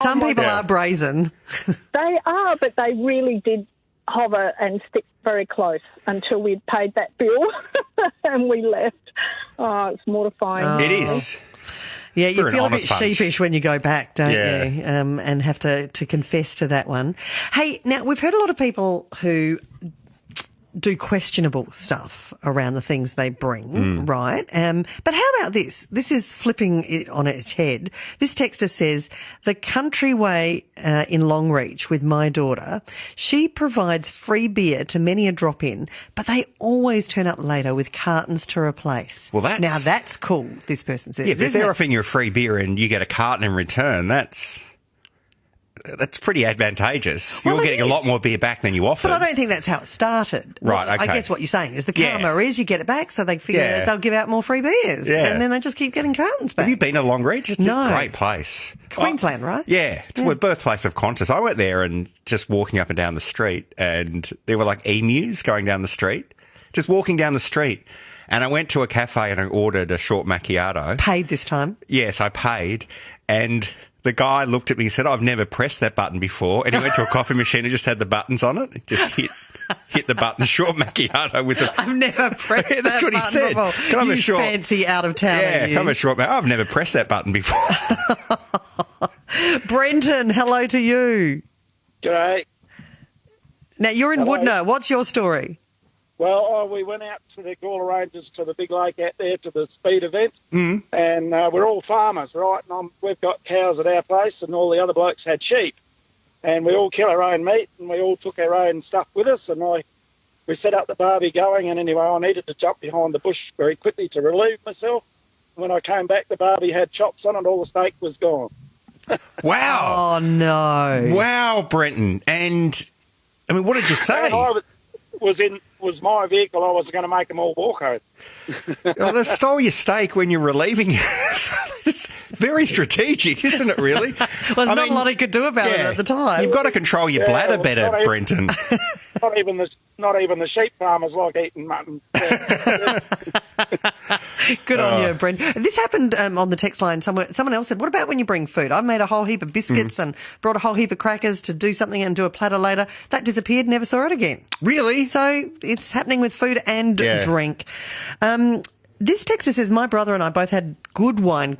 Some people are brazen. They are, but they really did hover and stick very close until we'd paid that bill and we left. Oh, it's mortifying. It is. Yeah, you For an feel a bit honest bunch. sheepish when you go back, don't Yeah. you? And have to confess to that one. Hey, now, we've heard a lot of people who do questionable stuff around the things they bring, right? But how about this? This is flipping it on its head. This texter says, the Countryway in Longreach with my daughter, she provides free beer to many a drop-in, but they always turn up later with cartons to replace. Well, that's... Now, that's cool, this person says. Yeah, if isn't they're it? offering you a free beer and you get a carton in return, that's pretty advantageous. Well, You're it getting a lot is. more beer back than you offered. But I don't think that's how it started. Right, Well, I okay. guess what you're saying is the Yeah. karma is you get it back, so they figure Yeah. they'll give out more free beers. Yeah. And then they just keep getting cartons back. Have you been to Longreach? It's No. a great place. Queensland, right? Yeah, it's the birthplace of Qantas. I went there and just walking up and down the street, and there were like emus going down the street, just walking down the street. And I went to a cafe and I ordered a short macchiato. Paid this time. Yes, I paid. And the guy looked at me and said, I've never pressed that button before. And he went to a coffee machine and just had the buttons on it. Just hit the button, short macchiato with the... I've never pressed Yeah, that's that what he button said. before. Can I have a You short... fancy out of town. Yeah, come a short macchiato. I've never pressed that button before. Brenton, hello to you. G'day. Now, you're in Hello. Woodner. What's your story? Well, we went out to the Gawler Ranges to the big lake out there to the speed event, and we're all farmers, right? And we've got cows at our place, and all the other blokes had sheep, and we all kill our own meat, and we all took our own stuff with us, and we set up the barbie going, and anyway, I needed to jump behind the bush very quickly to relieve myself. When I came back, the barbie had chops on it, all the steak was gone. Wow. Oh, no. Wow, Brenton. And, I mean, what did you say? And I was my vehicle. I was going to make them all walk home. Well, they stole your steak when you're relieving it. It's very strategic, isn't it, really? Well, there's not a lot he could do about it at the time. You've got to control your bladder well, better, not even- Brenton. Not even the sheep farmers like eating mutton. Good on you, Brent. This happened on the text line somewhere. Someone else said, what about when you bring food? I made a whole heap of biscuits and brought a whole heap of crackers to do something and do a platter later. That disappeared, never saw it again. Really? So it's happening with food and Yeah. drink. This texter says, my brother and I both had good wine